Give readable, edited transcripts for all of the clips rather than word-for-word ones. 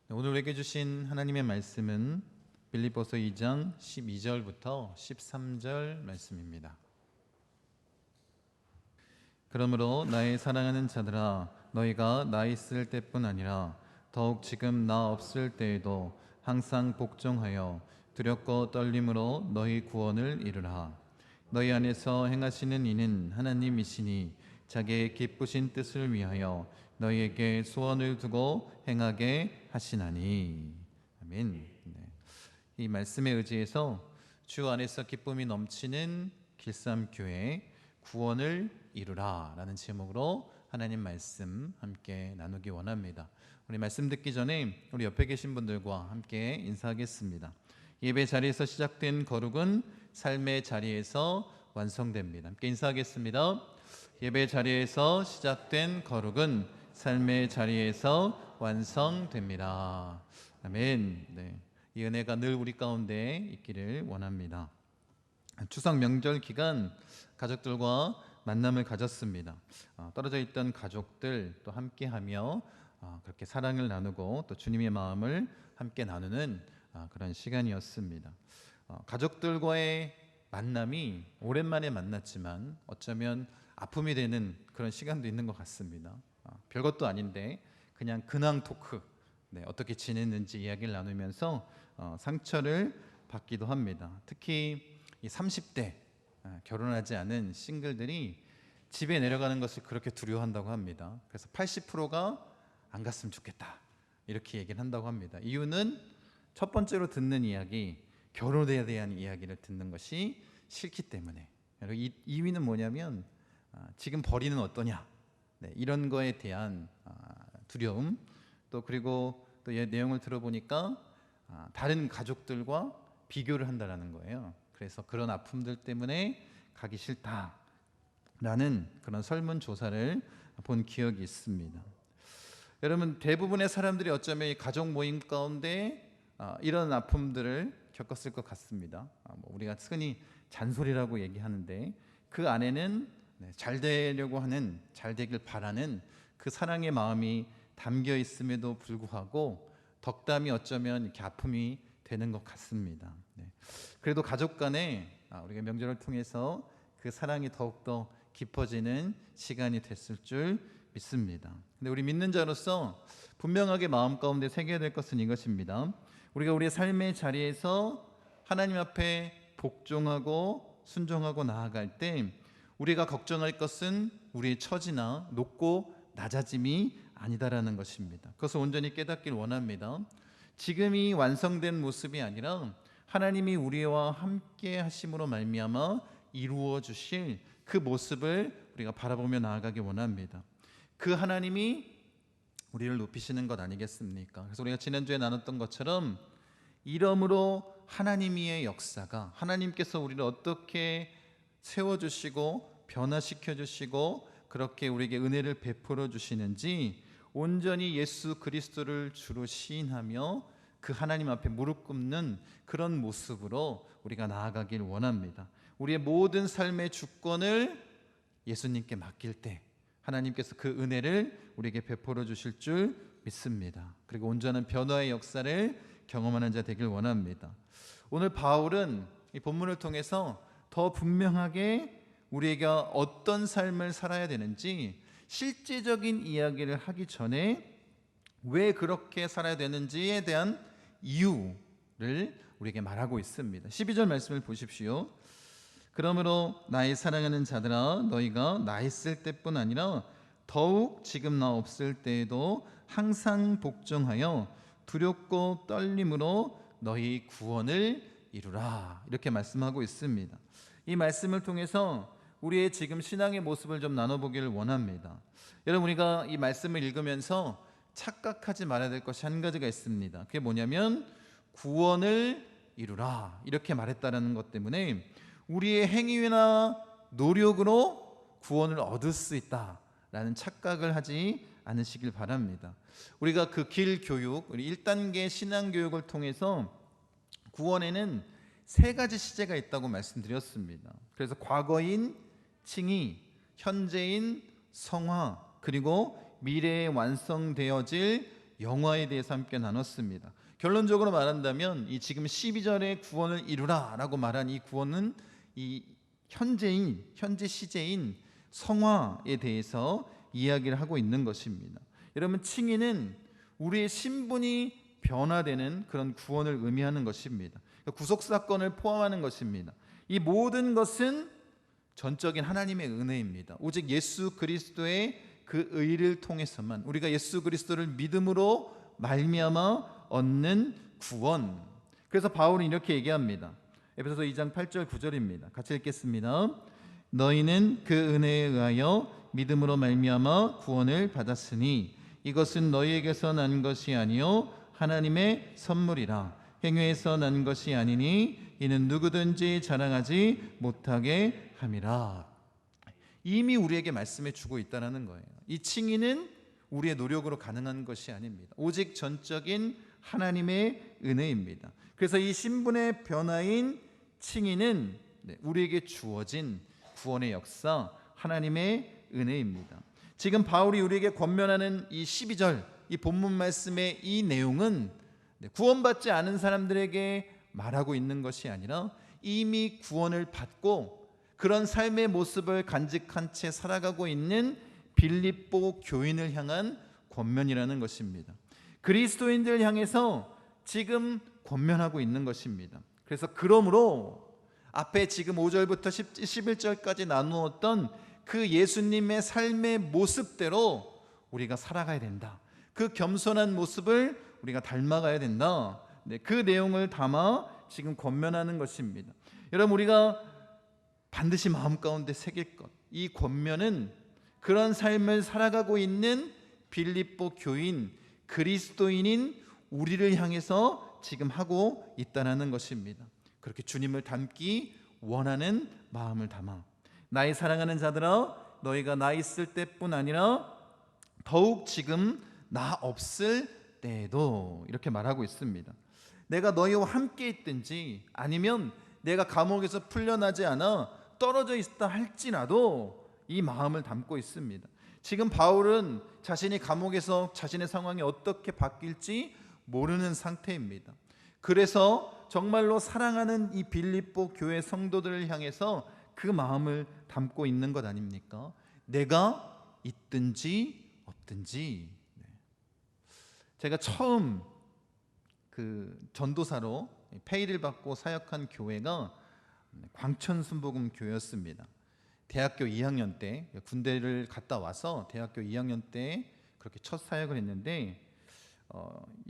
오늘 우리에게 주신 하나님의 말씀은 빌립보서 2장 12절부터 13절 말씀입니다. 그러므로 나의 사랑하는 자들아, 너희가 나 있을 때뿐 아니라 더욱 지금 나 없을 때에도 항상 복종하여 두렵고 떨림으로 너희 구원을 이루라. 너희 안에서 행하시는 이는 하나님이시니 자기의 기쁘신 뜻을 위하여 너희에게 소원을 두고 행하게 하시나니. 아멘. 이 말씀에 의지해서 주 안에서 기쁨이 넘치는 길쌈교회 구원을 이루라 라는 제목으로 하나님 말씀 함께 나누기 원합니다. 우리 말씀 듣기 전에 우리 옆에 계신 분들과 함께 인사하겠습니다. 예배 자리에서 시작된 거룩은 삶의 자리에서 완성됩니다. 함께 인사하겠습니다. 예배 자리에서 시작된 거룩은 삶의 자리에서 완성됩니다. 아멘. 네. 이 은혜가 늘 우리 가운데 있기를 원합니다. 추석 명절 기간 가족들과 만남을 가졌습니다. 떨어져 있던 가족들 또 함께하며 그렇게 사랑을 나누고 또 주님의 마음을 함께 나누는 그런 시간이었습니다. 가족들과의 만남이 오랜만에 만났지만 어쩌면 아픔이 되는 그런 시간도 있는 것 같습니다. 별것도 아닌데 그냥 근황 토크, 어떻게 지냈는지 이야기를 나누면서 상처를 받기도 합니다. 특히 이 30대 결혼하지 않은 싱글들이 집에 내려가는 것을 그렇게 두려워한다고 합니다. 그래서 80%가 안 갔으면 좋겠다 이렇게 얘기를 한다고 합니다. 이유는 첫 번째로 듣는 이야기, 결혼에 대한 이야기를 듣는 것이 싫기 때문에. 2위는 뭐냐면 지금 벌이는 어떠냐, 이런 거에 대한 두려움. 또 그리고 또 내용을 들어보니까 다른 가족들과 비교를 한다라는 거예요. 그래서 그런 아픔들 때문에 가기 싫다라는 그런 설문조사를 본 기억이 있습니다. 여러분, 대부분의 사람들이 어쩌면 이 가족 모임 가운데 이런 아픔들을 겪었을 것 같습니다. 우리가 흔히 잔소리라고 얘기하는데 그 안에는 잘 되려고 하는, 잘 되길 바라는 그 사랑의 마음이 담겨 있음에도 불구하고 덕담이 어쩌면 이렇게 아픔이 되는 것 같습니다. 그래도 가족 간에 우리가 명절을 통해서 그 사랑이 더욱더 깊어지는 시간이 됐을 줄 믿습니다. 근데 우리 믿는 자로서 분명하게 마음 가운데 새겨야 될 것은 이것입니다. 우리가 우리의 삶의 자리에서 하나님 앞에 복종하고 순종하고 나아갈 때 우리가 걱정할 것은 우리의 처지나 높고 낮아짐이 아니다라는 것입니다. 그것을 온전히 깨닫길 원합니다. 지금이 완성된 모습이 아니라 하나님이 우리와 함께 하심으로 말미암아 이루어 주실 그 모습을 우리가 바라보며 나아가기 원합니다. 그 하나님이 우리를 높이시는 것 아니겠습니까? 그래서 우리가 지난주에 나눴던 것처럼 이러므로 하나님의 역사가, 하나님께서 우리를 어떻게 세워주시고 변화시켜주시고 그렇게 우리에게 은혜를 베풀어 주시는지 온전히 예수 그리스도를 주로 시인하며 그 하나님 앞에 무릎 꿇는 그런 모습으로 우리가 나아가길 원합니다. 우리의 모든 삶의 주권을 예수님께 맡길 때 하나님께서 그 은혜를 우리에게 베풀어 주실 줄 믿습니다. 그리고 온전한 변화의 역사를 경험하는 자 되길 원합니다. 오늘 바울은 이 본문을 통해서 더 분명하게 우리에게 어떤 삶을 살아야 되는지 실제적인 이야기를 하기 전에 왜 그렇게 살아야 되는지에 대한 이유를 우리에게 말하고 있습니다. 12절 말씀을 보십시오. 그러므로 나의 사랑하는 자들아, 너희가 나 있을 때뿐 아니라 더욱 지금 나 없을 때에도 항상 복종하여 두렵고 떨림으로 너희 구원을 이루라, 이렇게 말씀하고 있습니다. 이 말씀을 통해서 우리의 지금 신앙의 모습을 좀 나눠보기를 원합니다. 여러분, 우리가 이 말씀을 읽으면서 착각하지 말아야 될 것이 한 가지가 있습니다. 그게 뭐냐면 구원을 이루라 이렇게 말했다는 것 때문에 우리의 행위나 노력으로 구원을 얻을 수 있다라는 착각을 하지 않으시길 바랍니다. 우리가 그 길 교육, 우리 1단계 신앙 교육을 통해서 구원에는 3가지 시제가 있다고 말씀드렸습니다. 그래서 과거인 칭의, 현재인 성화, 그리고 미래에 완성되어질 영화에 대해서 함께 나눴습니다. 결론적으로 말한다면 이 지금 12절에 구원을 이루라라고 말한 이 구원은 이 현재 시제인 성화에 대해서 이야기를 하고 있는 것입니다. 여러분, 칭의는 우리의 신분이 변화되는 그런 구원을 의미하는 것입니다. 구속 사건을 포함하는 것입니다. 이 모든 것은 전적인 하나님의 은혜입니다. 오직 예수 그리스도의 그 의를 통해서만, 우리가 예수 그리스도를 믿음으로 말미암아 얻는 구원. 그래서 바울은 이렇게 얘기합니다. 에베소서 2장 8절 9절입니다. 같이 읽겠습니다. 너희는 그 은혜에 의하여 믿음으로 말미암아 구원을 받았으니 이것은 너희에게서 난 것이 아니요 하나님의 선물이라. 행위에서 난 것이 아니니 이는 누구든지 자랑하지 못하게 함이라. 이미 우리에게 말씀해 주고 있다는 거예요. 이 칭의는 우리의 노력으로 가능한 것이 아닙니다. 오직 전적인 하나님의 은혜입니다. 그래서 이 신분의 변화인 칭의는 우리에게 주어진 구원의 역사, 하나님의 은혜입니다. 지금 바울이 우리에게 권면하는 이 12절, 이 본문 말씀의 이 내용은 구원받지 않은 사람들에게 말하고 있는 것이 아니라 이미 구원을 받고 그런 삶의 모습을 간직한 채 살아가고 있는 빌립보 교인을 향한 권면이라는 것입니다. 그리스도인들 향해서 지금 권면하고 있는 것입니다. 그래서 그러므로 앞에 지금 5절부터 11절까지 나누었던 그 예수님의 삶의 모습대로 우리가 살아가야 된다. 그 겸손한 모습을 우리가 닮아가야 된다. 그 내용을 담아 지금 권면하는 것입니다. 여러분, 우리가 반드시 마음 가운데 새길 것, 이 권면은 그런 삶을 살아가고 있는 빌립보 교인, 그리스도인인 우리를 향해서 지금 하고 있다는 것입니다. 그렇게 주님을 닮기 원하는 마음을 담아 나의 사랑하는 자들아, 너희가 나 있을 때뿐 아니라 더욱 지금 나 없을 때에도, 이렇게 말하고 있습니다. 내가 너희와 함께 있든지 아니면 내가 감옥에서 풀려나지 않아 떨어져 있다 할지라도 이 마음을 담고 있습니다. 지금 바울은 자신이 감옥에서 자신의 상황이 어떻게 바뀔지 모르는 상태입니다. 그래서 정말로 사랑하는 이 빌립보 교회 성도들을 향해서 그 마음을 담고 있는 것 아닙니까? 내가 있든지 없든지. 제가 처음 그 전도사로 페이를 받고 사역한 교회가 광천순복음 교회였습니다. 대학교 2학년 때, 군대를 갔다 와서 대학교 2학년 때 그렇게 첫 사역을 했는데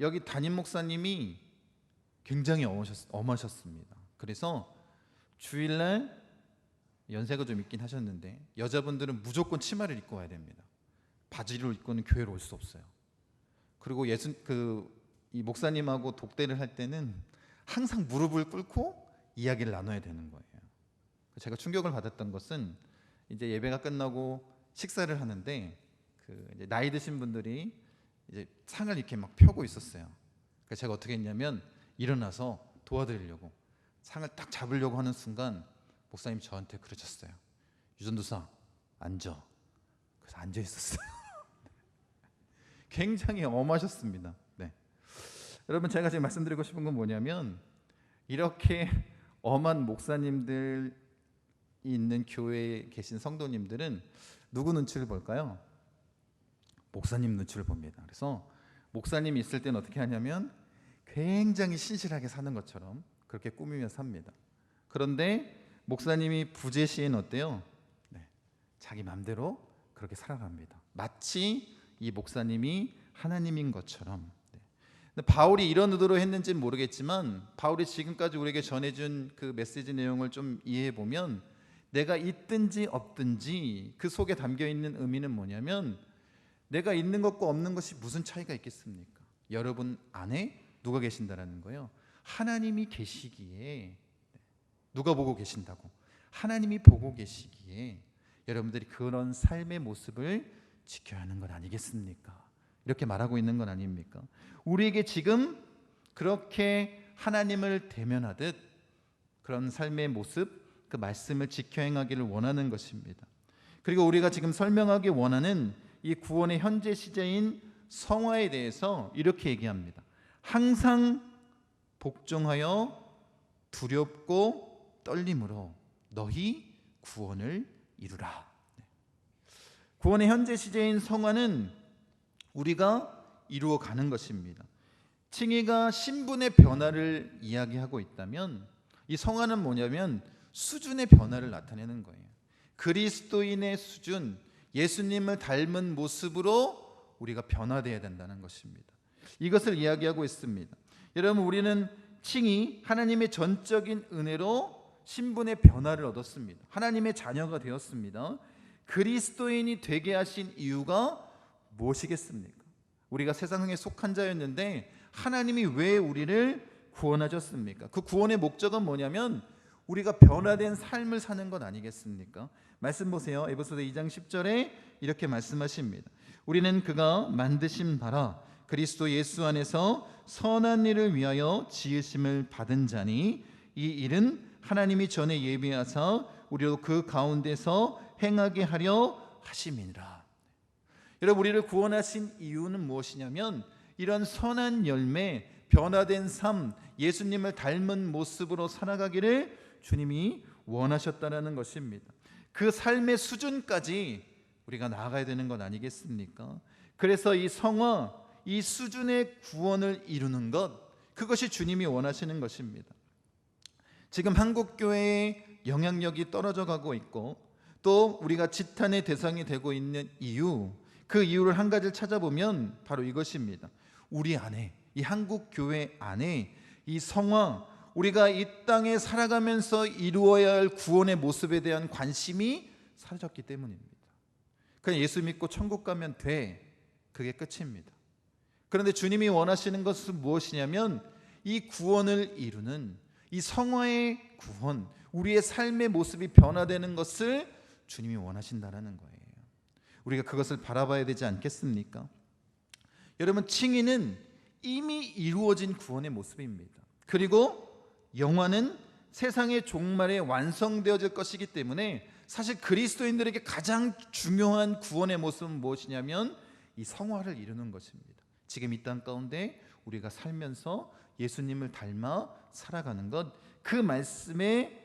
여기 담임 목사님이 굉장히 엄하셨습니다. 그래서 주일날 연세가 좀 있긴 하셨는데 여자분들은 무조건 치마를 입고 와야 됩니다. 바지를 입고는 교회로 올 수 없어요. 그리고 이 목사님하고 독대를 할 때는 항상 무릎을 꿇고 이야기를 나눠야 되는 거예요. 제가 충격을 받았던 것은 이제 예배가 끝나고 식사를 하는데 이제 나이 드신 분들이 이제 상을 이렇게 막 펴고 있었어요. 그래서 제가 어떻게 했냐면 일어나서 도와드리려고 상을 딱 잡으려고 하는 순간 목사님 저한테 그러셨어요. 유전도사 앉아. 그래서 앉아 있었어요. 굉장히 엄하셨습니다. 네. 여러분, 제가 지금 말씀드리고 싶은 건 뭐냐면 이렇게 엄한 목사님들이 있는 교회에 계신 성도님들은 누구 눈치를 볼까요? 목사님 눈치를 봅니다. 그래서 목사님이 있을 때는 어떻게 하냐면 굉장히 신실하게 사는 것처럼 그렇게 꾸미며 삽니다. 그런데 목사님이 부재 시에는 어때요? 자기 마음대로 그렇게 살아갑니다. 마치 이 목사님이 하나님인 것처럼. 근데 바울이 이런 의도로 했는지는 모르겠지만 바울이 지금까지 우리에게 전해준 그 메시지 내용을 좀 이해해 보면 내가 있든지 없든지 그 속에 담겨있는 의미는 뭐냐면 내가 있는 것과 없는 것이 무슨 차이가 있겠습니까? 여러분 안에 누가 계신다라는 거예요. 하나님이 계시기에. 누가 보고 계신다고? 하나님이 보고 계시기에 여러분들이 그런 삶의 모습을 지켜야 하는 것 아니겠습니까? 이렇게 말하고 있는 건 아닙니까? 우리에게 지금 그렇게 하나님을 대면하듯 그런 삶의 모습, 그 말씀을 지켜 행하기를 원하는 것입니다. 그리고 우리가 지금 설명하기 원하는 이 구원의 현재 시제인 성화에 대해서 이렇게 얘기합니다. 항상 복종하여 두렵고 떨림으로 너희 구원을 이루라. 구원의 현재 시제인 성화는 우리가 이루어가는 것입니다. 칭의가 신분의 변화를 이야기하고 있다면 이 성화는 뭐냐면 수준의 변화를 나타내는 거예요. 그리스도인의 수준, 예수님을 닮은 모습으로 우리가 변화되어야 된다는 것입니다. 이것을 이야기하고 있습니다. 여러분, 우리는 칭의, 하나님의 전적인 은혜로 신분의 변화를 얻었습니다. 하나님의 자녀가 되었습니다. 그리스도인이 되게 하신 이유가 무엇이겠습니까? 우리가 세상에 속한 자였는데 하나님이 왜 우리를 구원하셨습니까? 그 구원의 목적은 뭐냐면 우리가 변화된 삶을 사는 것 아니겠습니까? 말씀 보세요. 에베소서 2장 10절에 이렇게 말씀하십니다. 우리는 그가 만드신 바라 그리스도 예수 안에서 선한 일을 위하여 지으심을 받은 자니 이 일은 하나님이 전에 예비하사 우리로 그 가운데서 행하게 하려 하심이니라. 여러분, 우리를 구원하신 이유는 무엇이냐면 이런 선한 열매, 변화된 삶, 예수님을 닮은 모습으로 살아가기를 주님이 원하셨다는 것입니다. 그 삶의 수준까지 우리가 나아가야 되는 것 아니겠습니까? 그래서 이 성화, 이 수준의 구원을 이루는 것, 그것이 주님이 원하시는 것입니다. 지금 한국교회의 영향력이 떨어져 가고 있고 또 우리가 지탄의 대상이 되고 있는 이유, 그 이유를 한 가지를 찾아보면 바로 이것입니다. 우리 안에, 이 한국교회 안에 이 성화, 우리가 이 땅에 살아가면서 이루어야 할 구원의 모습에 대한 관심이 사라졌기 때문입니다. 그냥 예수 믿고 천국 가면 돼, 그게 끝입니다. 그런데 주님이 원하시는 것은 무엇이냐면 이 구원을 이루는 이 성화의 구원, 우리의 삶의 모습이 변화되는 것을 주님이 원하신다는 거예요. 우리가 그것을 바라봐야 되지 않겠습니까? 여러분, 칭의는 이미 이루어진 구원의 모습입니다. 그리고 영화는 세상의 종말에 완성되어질 것이기 때문에 사실 그리스도인들에게 가장 중요한 구원의 모습은 무엇이냐면 이 성화를 이루는 것입니다. 지금 이 땅 가운데 우리가 살면서 예수님을 닮아 살아가는 것, 그 말씀에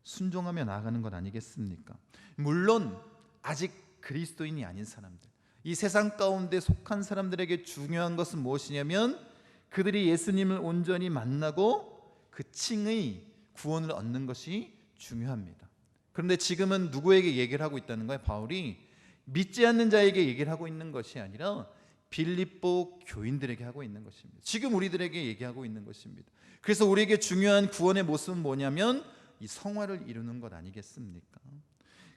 순종하며 나아가는 것 아니겠습니까? 물론 아직 그리스도인이 아닌 사람들, 이 세상 가운데 속한 사람들에게 중요한 것은 무엇이냐면 그들이 예수님을 온전히 만나고 그 칭의 구원을 얻는 것이 중요합니다. 그런데 지금은 누구에게 얘기를 하고 있다는 거예요? 바울이 믿지 않는 자에게 얘기를 하고 있는 것이 아니라 빌립보 교인들에게 하고 있는 것입니다. 지금 우리들에게 얘기하고 있는 것입니다. 그래서 우리에게 중요한 구원의 모습은 뭐냐면 이 성화를 이루는 것 아니겠습니까?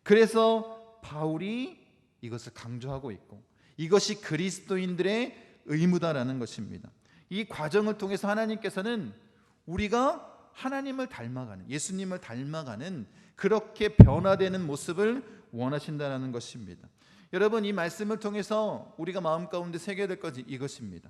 그래서 바울이 이것을 강조하고 있고 이것이 그리스도인들의 의무다라는 것입니다. 이 과정을 통해서 하나님께서는 우리가 하나님을 닮아가는, 예수님을 닮아가는 그렇게 변화되는 모습을 원하신다는 것입니다. 여러분, 이 말씀을 통해서 우리가 마음 가운데 새겨야 될 것이 이것입니다.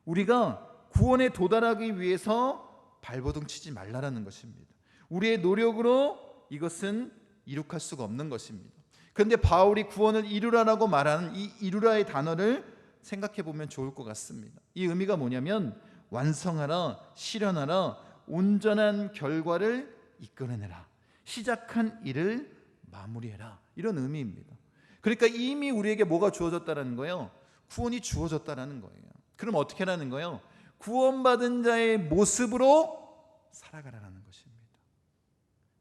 우리가 구원에 도달하기 위해서 발버둥 치지 말라라는 것입니다. 우리의 노력으로 이것은 이룩할 수가 없는 것입니다. 그런데 바울이 구원을 이루라라고 말하는 이 이루라의 단어를 생각해 보면 좋을 것 같습니다. 이 의미가 뭐냐면 완성하라, 실현하라, 온전한 결과를 이끌어내라, 시작한 일을 마무리해라, 이런 의미입니다. 그러니까 이미 우리에게 뭐가 주어졌다는 거예요? 구원이 주어졌다는 거예요. 그럼 어떻게 하라는 거예요? 구원받은 자의 모습으로 살아가라는 것입니다.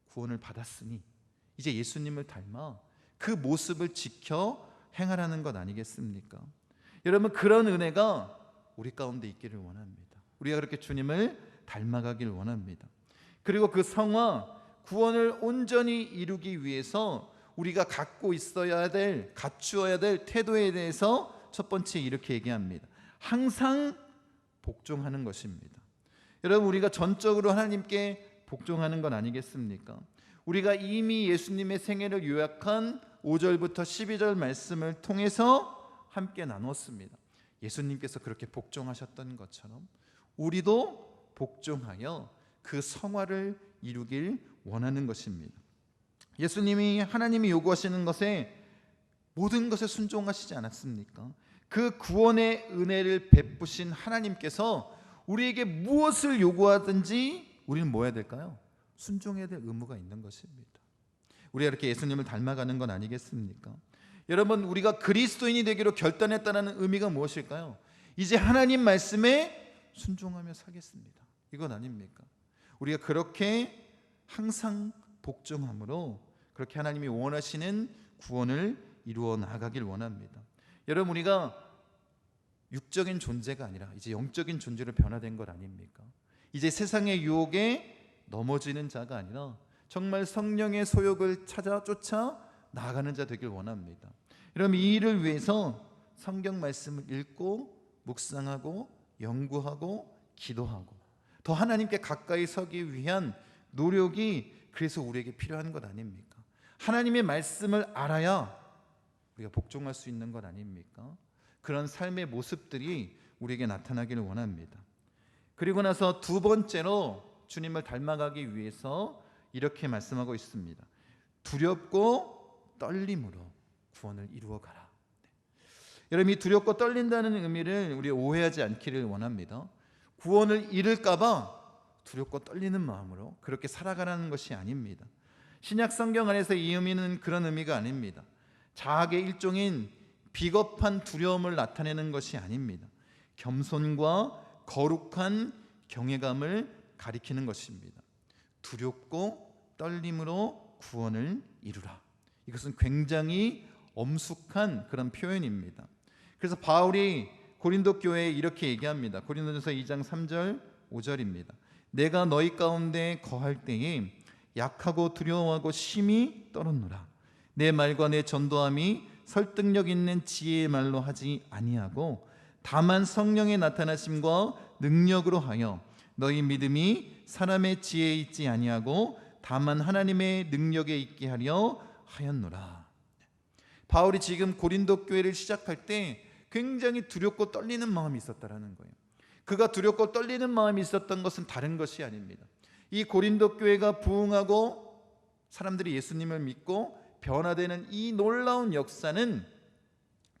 구원을 받았으니 이제 예수님을 닮아 그 모습을 지켜 행하라는 것 아니겠습니까? 여러분, 그런 은혜가 우리 가운데 있기를 원합니다. 우리가 그렇게 주님을 닮아가기를 원합니다. 그리고 그 성화, 구원을 온전히 이루기 위해서 우리가 갖고 있어야 될, 갖추어야 될 태도에 대해서 첫 번째 이렇게 얘기합니다. 항상 복종하는 것입니다. 여러분, 우리가 전적으로 하나님께 복종하는 건 아니겠습니까? 우리가 이미 예수님의 생애를 요약한 5절부터 12절 말씀을 통해서 함께 나눴습니다. 예수님께서 그렇게 복종하셨던 것처럼 우리도 복종하여 그 성화를 이루길 원하는 것입니다. 예수님이 하나님이 요구하시는 것에 모든 것에 순종하시지 않았습니까? 그 구원의 은혜를 베푸신 하나님께서 우리에게 무엇을 요구하든지 우리는 뭐 해야 될까요? 순종해야 될 의무가 있는 것입니다. 우리가 이렇게 예수님을 닮아가는 건 아니겠습니까? 여러분, 우리가 그리스도인이 되기로 결단했다는 의미가 무엇일까요? 이제 하나님 말씀에 순종하며 사겠습니다. 이건 아닙니까? 우리가 그렇게 항상 복종함으로 그렇게 하나님이 원하시는 구원을 이루어 나가길 원합니다. 여러분, 우리가 육적인 존재가 아니라 이제 영적인 존재로 변화된 것 아닙니까? 이제 세상의 유혹에 넘어지는 자가 아니라 정말 성령의 소욕을 찾아 쫓아 나아가는 자 되길 원합니다. 여러분, 이 일을 위해서 성경 말씀을 읽고 묵상하고 연구하고 기도하고 더 하나님께 가까이 서기 위한 노력이 그래서 우리에게 필요한 것 아닙니까? 하나님의 말씀을 알아야 우리가 복종할 수 있는 것 아닙니까? 그런 삶의 모습들이 우리에게 나타나기를 원합니다. 그리고 나서 두 번째로 주님을 닮아가기 위해서 이렇게 말씀하고 있습니다. 두렵고 떨림으로 구원을 이루어가라. 여러분, 이 두렵고 떨린다는 의미를 우리 오해하지 않기를 원합니다. 구원을 잃을까 봐 두렵고 떨리는 마음으로 그렇게 살아가라는 것이 아닙니다. 신약 성경 안에서 이 의미는 그런 의미가 아닙니다. 자학의 일종인 비겁한 두려움을 나타내는 것이 아닙니다. 겸손과 거룩한 경외감을 가리키는 것입니다. 두렵고 떨림으로 구원을 이루라. 이것은 굉장히 엄숙한 그런 표현입니다. 그래서 바울이 고린도 교회에 이렇게 얘기합니다. 고린도전서 2장 3절 5절입니다. 내가 너희 가운데 거할 때에 약하고 두려워하고 심히 떨었노라. 내 말과 내 전도함이 설득력 있는 지혜의 말로 하지 아니하고 다만 성령의 나타나심과 능력으로 하여 너희 믿음이 사람의 지혜에 있지 아니하고 다만 하나님의 능력에 있게 하려 하였노라. 바울이 지금 고린도 교회를 시작할 때 굉장히 두렵고 떨리는 마음이 있었다라는 거예요. 그가 두렵고 떨리는 마음이 있었던 것은 다른 것이 아닙니다. 이 고린도 교회가 부흥하고 사람들이 예수님을 믿고 변화되는 이 놀라운 역사는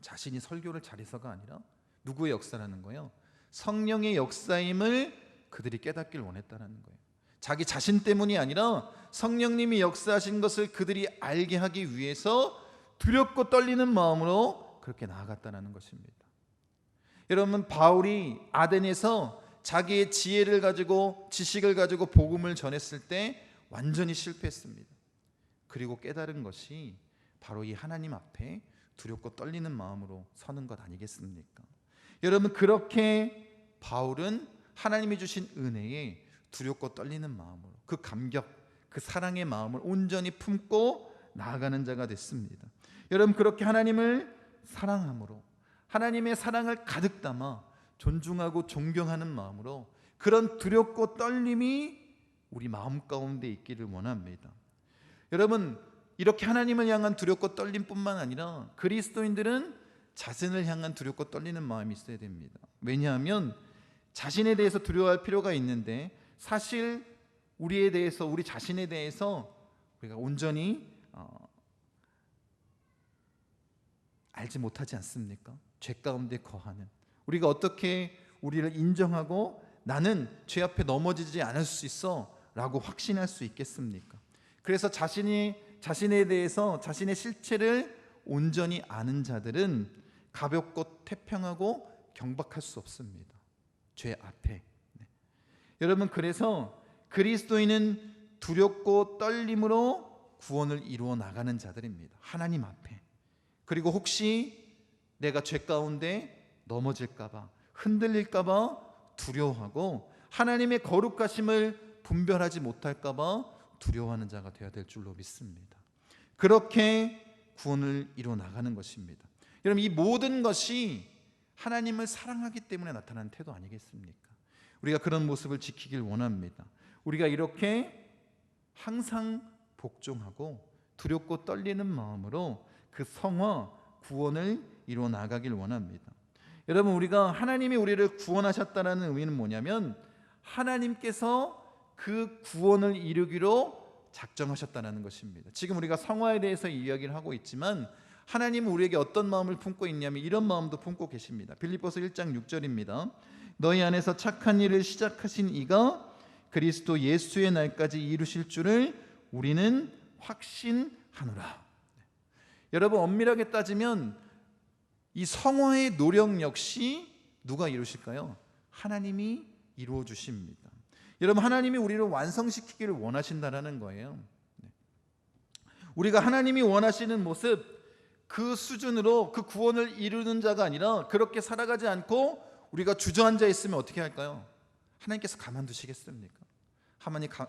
자신이 설교를 잘해서가 아니라 누구의 역사라는 거예요? 성령의 역사임을 그들이 깨닫길 원했다는 거예요. 자기 자신 때문이 아니라 성령님이 역사하신 것을 그들이 알게 하기 위해서 두렵고 떨리는 마음으로 그렇게 나아갔다는 것입니다. 여러분, 바울이 아덴에서 자기의 지혜를 가지고 지식을 가지고 복음을 전했을 때 완전히 실패했습니다. 그리고 깨달은 것이 바로 이 하나님 앞에 두렵고 떨리는 마음으로 서는 것 아니겠습니까? 여러분, 그렇게 바울은 하나님이 주신 은혜에 두렵고 떨리는 마음으로 그 감격, 그 사랑의 마음을 온전히 품고 나아가는 자가 됐습니다. 여러분, 그렇게 하나님을 사랑함으로 하나님의 사랑을 가득 담아 존중하고 존경하는 마음으로 그런 두렵고 떨림이 우리 마음 가운데 있기를 원합니다. 여러분, 이렇게 하나님을 향한 두렵고 떨림뿐만 아니라 그리스도인들은 자신을 향한 두렵고 떨리는 마음이 있어야 됩니다. 왜냐하면 자신에 대해서 두려워할 필요가 있는데 사실 우리에 대해서, 우리 자신에 대해서 우리가 온전히 알지 못하지 않습니까? 죄 가운데 거하는 우리가 어떻게 우리를 인정하고 나는 죄 앞에 넘어지지 않을 수 있어 라고 확신할 수 있겠습니까? 그래서 자신에 대해서 자신의 실체를 온전히 아는 자들은 가볍고 태평하고 경박할 수 없습니다. 죄 앞에. 여러분, 그래서 그리스도인은 두렵고 떨림으로 구원을 이루어 나가는 자들입니다. 하나님 앞에. 그리고 혹시 내가 죄 가운데 넘어질까봐, 흔들릴까봐 두려워하고 하나님의 거룩하심을 분별하지 못할까봐 두려워하는 자가 되어야 될 줄로 믿습니다. 그렇게 구원을 이루어 나가는 것입니다. 여러분, 이 모든 것이 하나님을 사랑하기 때문에 나타나는 태도 아니겠습니까? 우리가 그런 모습을 지키길 원합니다. 우리가 이렇게 항상 복종하고 두렵고 떨리는 마음으로 그 성화, 구원을 이루어 나가길 원합니다. 여러분, 우리가 하나님이 우리를 구원하셨다는 의미는 뭐냐면 하나님께서 그 구원을 이루기로 작정하셨다는 것입니다. 지금 우리가 성화에 대해서 이야기를 하고 있지만 하나님은 우리에게 어떤 마음을 품고 있냐면 이런 마음도 품고 계십니다. 빌립보서 1장 6절입니다. 너희 안에서 착한 일을 시작하신 이가 그리스도 예수의 날까지 이루실 줄을 우리는 확신하노라. 여러분, 엄밀하게 따지면 이 성화의 노력 역시 누가 이루실까요? 하나님이 이루어 주십니다. 여러분, 하나님이 우리를 완성시키기를 원하신다라는 거예요. 우리가 하나님이 원하시는 모습, 그 수준으로 그 구원을 이루는 자가 아니라 그렇게 살아가지 않고 우리가 주저앉아 있으면 어떻게 할까요? 하나님께서 가만두시겠습니까?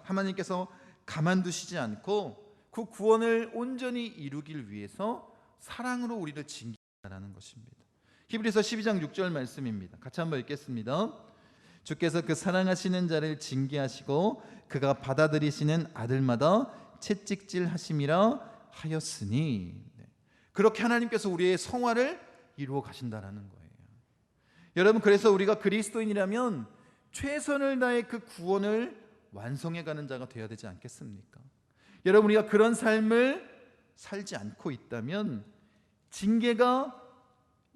하나님께서 가만두시지 않고 그 구원을 온전히 이루길 위해서 사랑으로 우리를 징계하라는 것입니다. 히브리서 12장 6절 말씀입니다. 같이 한번 읽겠습니다. 주께서 그 사랑하시는 자를 징계하시고 그가 받아들이시는 아들마다 채찍질하심이라 하였으니, 그렇게 하나님께서 우리의 성화를 이루어 가신다라는 거예요. 여러분, 그래서 우리가 그리스도인이라면 최선을 다해 그 구원을 완성해 가는 자가 되어야 되지 않겠습니까? 여러분, 우리가 그런 삶을 살지 않고 있다면 징계가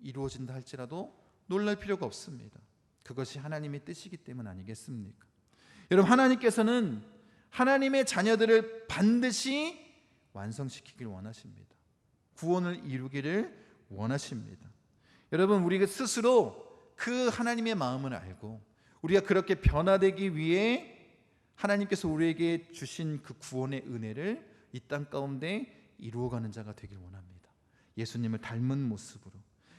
이루어진다 할지라도 놀랄 필요가 없습니다. 그것이 하나님의 뜻이기 때문 아니겠습니까? 여러분, 하나님께서는 하나님의 자녀들을 반드시 완성시키길 원하십니다. 구원을 이루기를 원하십니다. 여러분, 우리가 스스로 그 하나님의 마음을 알고 우리가 그렇게 변화되기 위해 하나님께서 우리에게 주신 그 구원의 은혜를 이 땅 가운데 이루어가는 자가 되길 원합니다. 예수님을 닮은 모습으로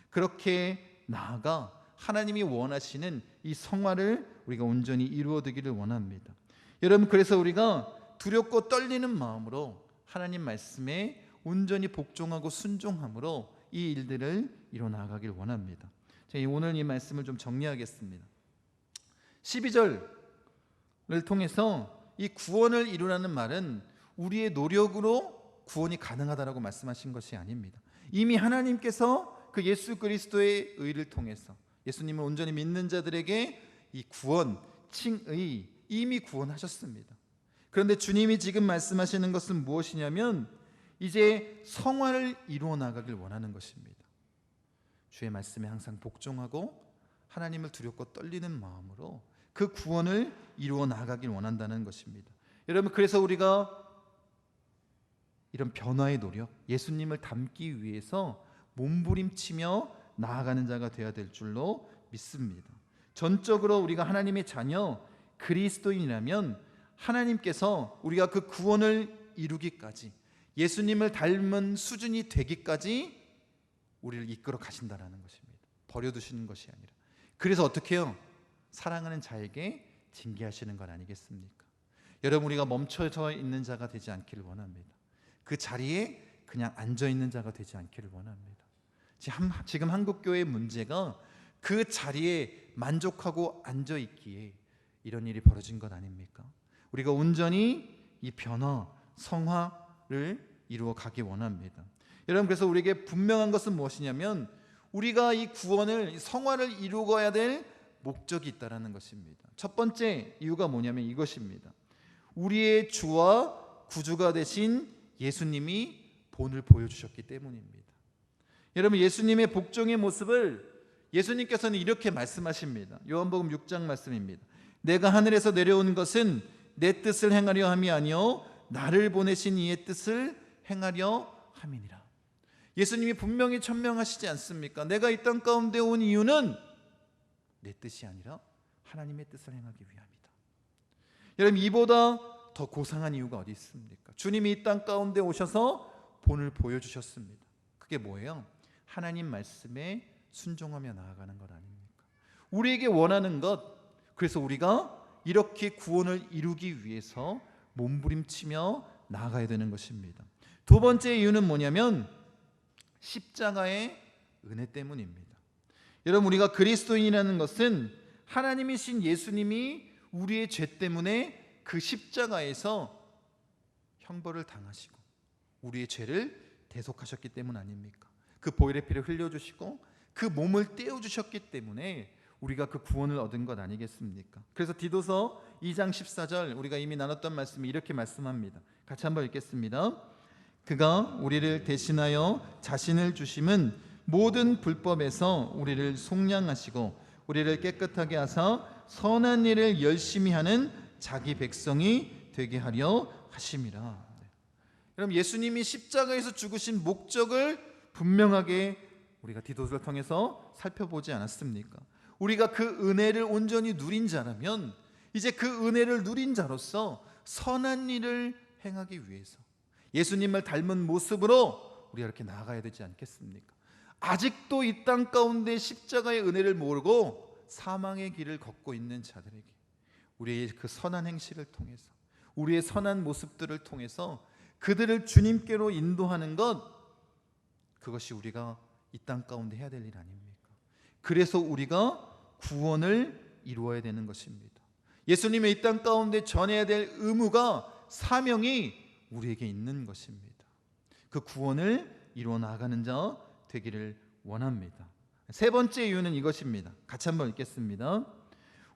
그렇게 나아가 하나님이 원하시는 이 성화를 우리가 온전히 이루어되기를 원합니다. 여러분, 그래서 우리가 두렵고 떨리는 마음으로 하나님 말씀에 온전히 복종하고 순종함으로 이 일들을 이뤄나가길 원합니다. 제가 오늘 이 말씀을 좀 정리하겠습니다. 12절을 통해서 이 구원을 이루라는 말은 우리의 노력으로 구원이 가능하다라고 말씀하신 것이 아닙니다. 이미 하나님께서 그 예수 그리스도의 의를 통해서 예수님을 온전히 믿는 자들에게 이 구원, 칭의 이미 구원하셨습니다. 그런데 주님이 지금 말씀하시는 것은 무엇이냐면 이제 성화를 이루어 나가길 원하는 것입니다. 주의 말씀에 항상 복종하고 하나님을 두렵고 떨리는 마음으로 그 구원을 이루어 나가길 원한다는 것입니다. 여러분, 그래서 우리가 이런 변화의 노력, 예수님을 닮기 위해서 몸부림치며 나아가는 자가 되어야 될 줄로 믿습니다. 전적으로 우리가 하나님의 자녀 그리스도인이라면 하나님께서 우리가 그 구원을 이루기까지 예수님을 닮은 수준이 되기까지 우리를 이끌어 가신다라는 것입니다. 버려두시는 것이 아니라. 그래서 어떻게 해요? 사랑하는 자에게 징계하시는 건 아니겠습니까? 여러분, 우리가 멈춰서 있는 자가 되지 않기를 원합니다. 그 자리에 그냥 앉아있는 자가 되지 않기를 원합니다. 지금 한국교회의 문제가 그 자리에 만족하고 앉아있기에 이런 일이 벌어진 것 아닙니까? 우리가 온전히 이 변화, 성화를 이루어 가기 원합니다. 여러분, 그래서 우리에게 분명한 것은 무엇이냐면 우리가 이 구원을, 이 성화를 이루어야 될 목적이 있다라는 것입니다. 첫 번째 이유가 뭐냐면 이것입니다. 우리의 주와 구주가 되신 예수님이 본을 보여주셨기 때문입니다. 여러분, 예수님의 복종의 모습을 예수님께서는 이렇게 말씀하십니다. 요한복음 6장 말씀입니다. 내가 하늘에서 내려온 것은 내 뜻을 행하려 함이 아니요 나를 보내신 이의 뜻을 행하려 함이니라. 예수님이 분명히 천명하시지 않습니까? 내가 이 땅 가운데 온 이유는 내 뜻이 아니라 하나님의 뜻을 행하기 위함이다. 여러분, 이보다 더 고상한 이유가 어디 있습니까? 주님이 이 땅 가운데 오셔서 본을 보여주셨습니다. 그게 뭐예요? 하나님 말씀에 순종하며 나아가는 것 아닙니까? 우리에게 원하는 것, 그래서 우리가 이렇게 구원을 이루기 위해서 몸부림치며 나아가야 되는 것입니다. 두 번째 이유는 뭐냐면 십자가의 은혜 때문입니다. 여러분, 우리가 그리스도인이라는 것은 하나님이신 예수님이 우리의 죄 때문에 그 십자가에서 형벌을 당하시고 우리의 죄를 대속하셨기 때문 아닙니까? 그 보혈의 피를 흘려주시고 그 몸을 떼어주셨기 때문에 우리가 그 구원을 얻은 것 아니겠습니까? 그래서 디도서 2장 14절 우리가 이미 나눴던 말씀이 이렇게 말씀합니다. 같이 한번 읽겠습니다. 그가 우리를 대신하여 자신을 주심은 모든 불법에서 우리를 속량하시고 우리를 깨끗하게 하사 선한 일을 열심히 하는 자기 백성이 되게 하려 하심이라. 그럼 예수님이 십자가에서 죽으신 목적을 분명하게 우리가 디도서를 통해서 살펴보지 않았습니까? 우리가 그 은혜를 온전히 누린 자라면 이제 그 은혜를 누린 자로서 선한 일을 행하기 위해서 예수님을 닮은 모습으로 우리가 이렇게 나아가야 되지 않겠습니까? 아직도 이 땅 가운데 십자가의 은혜를 모르고 사망의 길을 걷고 있는 자들에게 우리의 그 선한 행실을 통해서 우리의 선한 모습들을 통해서 그들을 주님께로 인도하는 것, 그것이 우리가 이 땅 가운데 해야 될 일 아닙니까? 그래서 우리가 구원을 이루어야 되는 것입니다. 예수님의 이 땅 가운데 전해야 될 의무가, 사명이 우리에게 있는 것입니다. 그 구원을 이루어 나가는 자 되기를 원합니다. 세 번째 이유는 이것입니다. 같이 한번 읽겠습니다.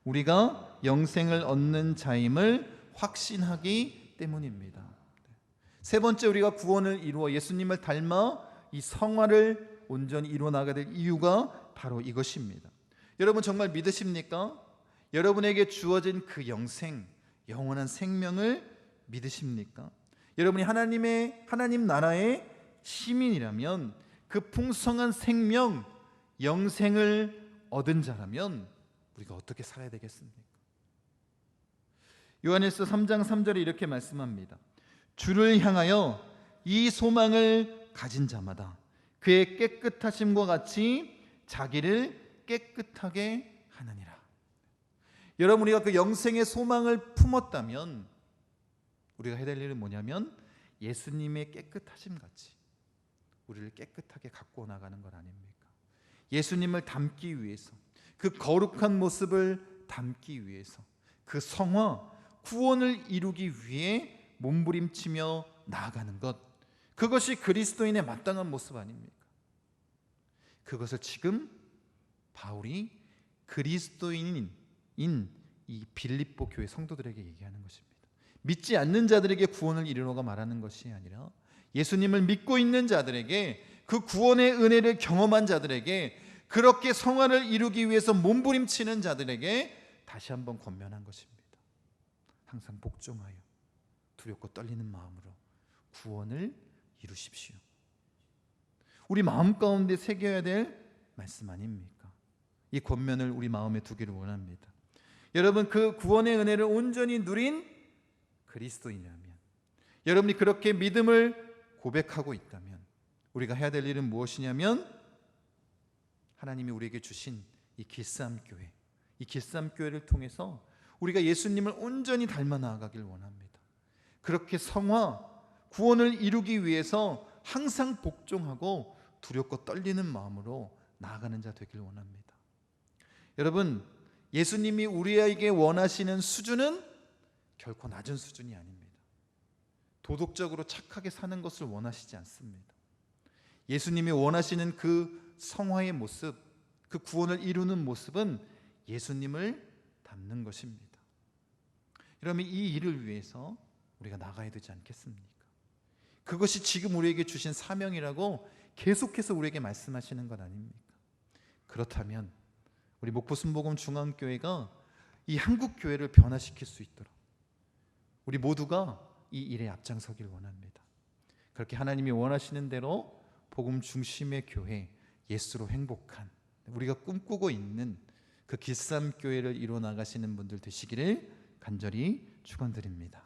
우리가 영생을 얻는 자임을 확신하기 때문입니다. 세 번째, 우리가 구원을 이루어 예수님을 닮아 이 성화를 온전히 이루어 나가야 될 이유가 바로 이것입니다. 여러분 정말 믿으십니까? 여러분에게 주어진 그 영생, 영원한 생명을 믿으십니까? 여러분이 하나님 나라의 시민이라면, 그 풍성한 생명, 영생을 얻은 자라면 우리가 어떻게 살아야 되겠습니까? 요한일서 3장 3절에 이렇게 말씀합니다. 주를 향하여 이 소망을 가진 자마다 그의 깨끗하심과 같이 자기를 깨끗하게 하느니라. 여러분, 우리가 그 영생의 소망을 품었다면 우리가 해야 될 일은 뭐냐면 예수님의 깨끗하심 같이 우리를 깨끗하게 갖고 나가는 것 아닙니까? 예수님을 닮기 위해서, 그 거룩한 모습을 담기 위해서, 그 성화, 구원을 이루기 위해 몸부림치며 나아가는 것, 그것이 그리스도인의 마땅한 모습 아닙니까? 그것을 지금 바울이 그리스도인인 이 빌립보 교회 성도들에게 얘기하는 것입니다. 믿지 않는 자들에게 구원을 이루어가 말하는 것이 아니라 예수님을 믿고 있는 자들에게, 그 구원의 은혜를 경험한 자들에게, 그렇게 성화를 이루기 위해서 몸부림치는 자들에게 다시 한번 권면한 것입니다. 항상 복종하여 두렵고 떨리는 마음으로 구원을 이루십시오. 우리 마음 가운데 새겨야 될 말씀 아닙니까? 이 권면을 우리 마음에 두기를 원합니다. 여러분, 그 구원의 은혜를 온전히 누린 그리스도인이라면, 여러분이 그렇게 믿음을 고백하고 있다면 우리가 해야 될 일은 무엇이냐면 하나님이 우리에게 주신 이 길쌈교회, 이 길쌈교회를 통해서 우리가 예수님을 온전히 닮아 나아가길 원합니다. 그렇게 성화, 구원을 이루기 위해서 항상 복종하고 두렵고 떨리는 마음으로 나아가는 자 되길 원합니다. 여러분, 예수님이 우리에게 원하시는 수준은 결코 낮은 수준이 아닙니다. 도덕적으로 착하게 사는 것을 원하시지 않습니다. 예수님이 원하시는 그 성화의 모습, 그 구원을 이루는 모습은 예수님을 닮는 것입니다. 여러분, 이 일을 위해서 우리가 나가야 되지 않겠습니까? 그것이 지금 우리에게 주신 사명이라고 계속해서 우리에게 말씀하시는 것 아닙니까? 그렇다면 우리 목포 순복음 중앙교회가 이 한국 교회를 변화시킬 수 있도록 우리 모두가 이 일에 앞장서길 원합니다. 그렇게 하나님이 원하시는 대로 복음 중심의 교회, 예수로 행복한, 우리가 꿈꾸고 있는 그 길쌈교회를 이루어 나가시는 분들 되시기를 간절히 축원드립니다.